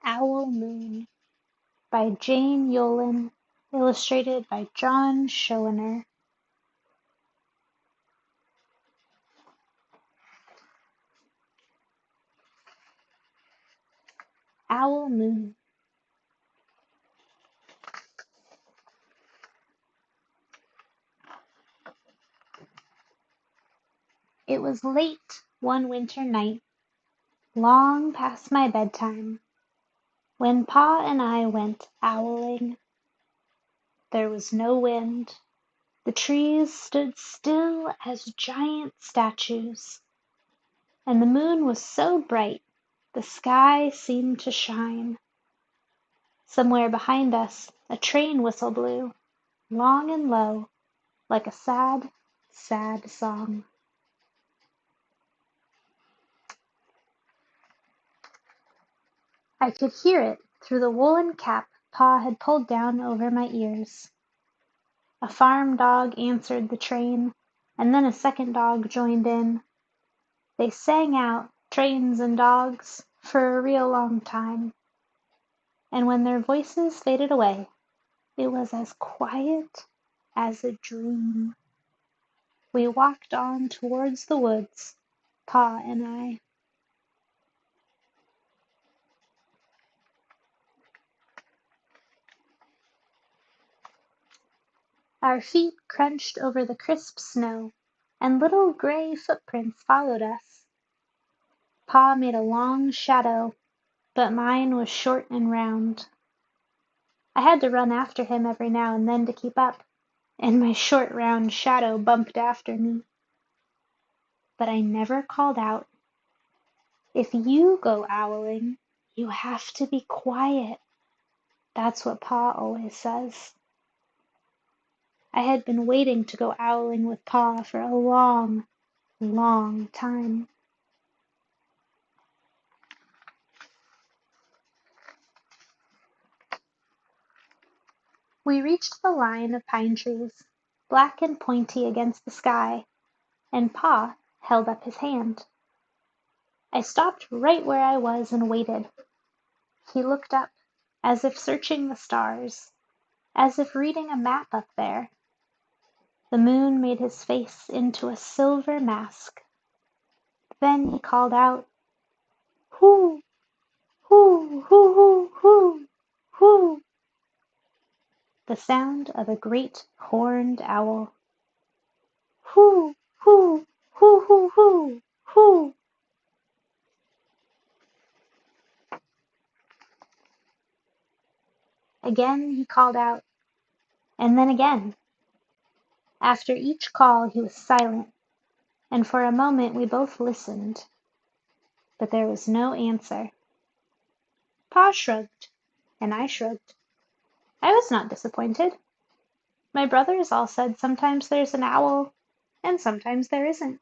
Owl Moon by Jane Yolen, illustrated by Schoenherr. Owl Moon. It was late one winter night, long past my bedtime, when Pa and I went owling. There was no wind. The trees stood still as giant statues, and the moon was so bright the sky seemed to shine. Somewhere behind us a train whistle blew, long and low, like a sad, sad song. I could hear it through the woolen cap Pa had pulled down over my ears. A farm dog answered the train, and then a second dog joined in. They sang out, trains and dogs, for a real long time. And when their voices faded away, it was as quiet as a dream. We walked on towards the woods, Pa and I. Our feet crunched over the crisp snow, and little gray footprints followed us. Pa made a long shadow, but mine was short and round. I had to run after him every now and then to keep up, and my short round shadow bumped after me. But I never called out. If you go owling, you have to be quiet. That's what Pa always says. I had been waiting to go owling with Pa for a long, long time. We reached the line of pine trees, black and pointy against the sky, and Pa held up his hand. I stopped right where I was and waited. He looked up, as if searching the stars, as if reading a map up there. The moon made his face into a silver mask. Then he called out, "Hoo! Hoo! Hoo! Hoo! Hoo! Hoo!" The sound of a great horned owl. "Hoo! Hoo! Hoo! Hoo! Hoo! Hoo!" Again he called out, and then again. After each call he was silent, and for a moment we both listened. But there was no answer. Pa shrugged, and I shrugged. I was not disappointed. My brothers all said sometimes there's an owl, and sometimes there isn't.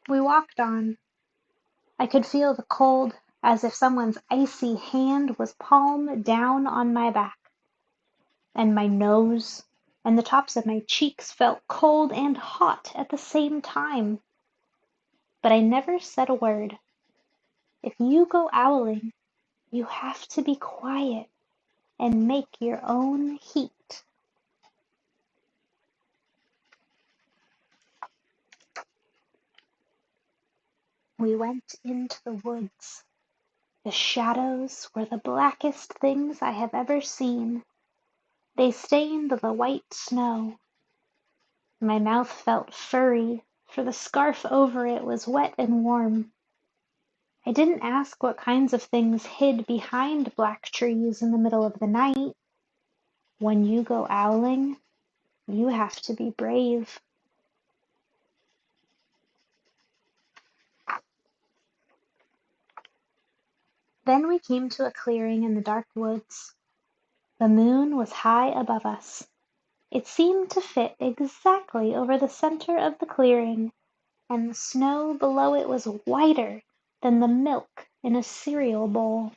We walked on. I could feel the cold, as if someone's icy hand was palm down on my back. And my nose and the tops of my cheeks felt cold and hot at the same time. But I never said a word. If you go owling, you have to be quiet and make your own heat. We went into the woods. The shadows were the blackest things I have ever seen. They stained the white snow. My mouth felt furry, for the scarf over it was wet and warm. I didn't ask what kinds of things hid behind black trees in the middle of the night. When you go owling, you have to be brave. Then we came to a clearing in the dark woods. The moon was high above us. It seemed to fit exactly over the center of the clearing, and the snow below it was whiter than the milk in a cereal bowl.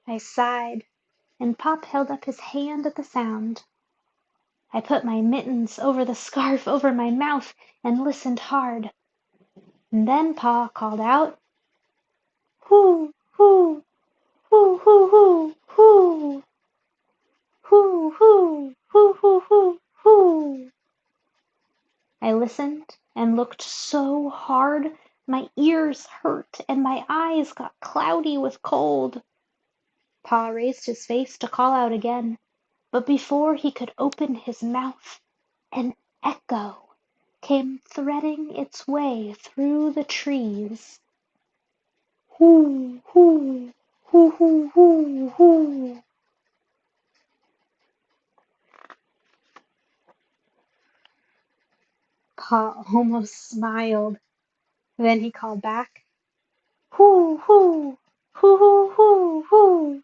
I sighed. and Pop held up his hand at the sound. I put my mittens over the scarf over my mouth and listened hard. And then Pa called out, "Hoo, hoo, hoo, hoo, hoo, hoo, hoo, hoo, hoo, hoo, hoo, hoo." I listened and looked so hard my ears hurt and my eyes got cloudy with cold. Pa raised his face to call out again, but before he could open his mouth, an echo came threading its way through the trees. Hoo, hoo, hoo, hoo, hoo, hoo. Pa almost smiled. Then he called back, "Hoo, hoo, hoo, hoo, hoo, hoo,"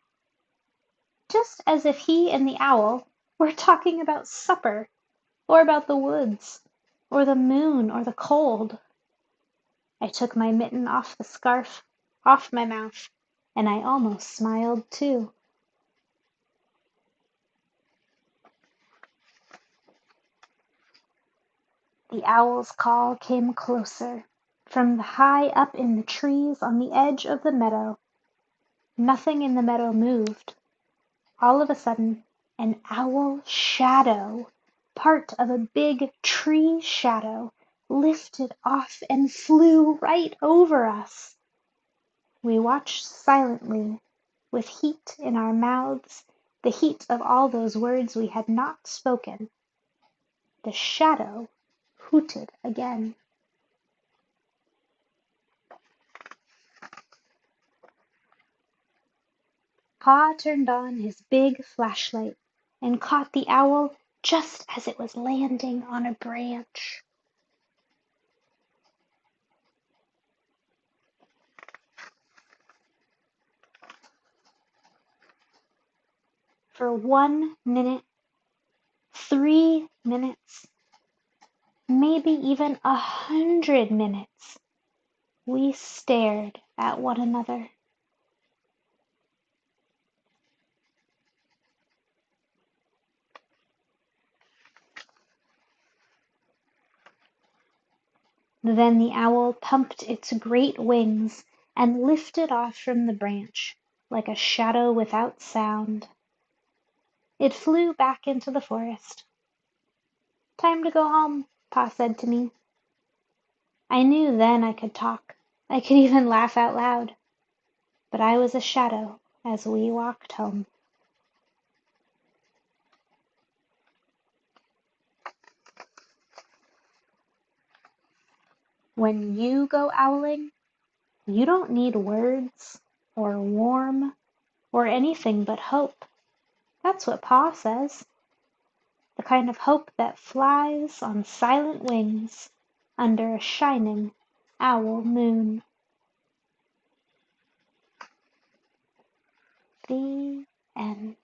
just as if he and the owl were talking about supper, or about the woods, or the moon, or the cold. I took my mitten off the scarf, off my mouth, and I almost smiled too. The owl's call came closer, from high up in the trees on the edge of the meadow. Nothing in the meadow moved. All of a sudden, an owl shadow, part of a big tree shadow, lifted off and flew right over us. We watched silently, with heat in our mouths, the heat of all those words we had not spoken. The shadow hooted again. Pa turned on his big flashlight and caught the owl just as it was landing on a branch. For 1 minute, 3 minutes, maybe even 100 minutes, we stared at one another. Then the owl pumped its great wings and lifted off from the branch like a shadow without sound. It flew back into the forest. "Time to go home," Pa said to me. I knew then I could talk. I could even laugh out loud. But I was a shadow as we walked home. When you go owling, you don't need words or warm or anything but hope. That's what Pa says. The kind of hope that flies on silent wings under a shining owl moon. The end.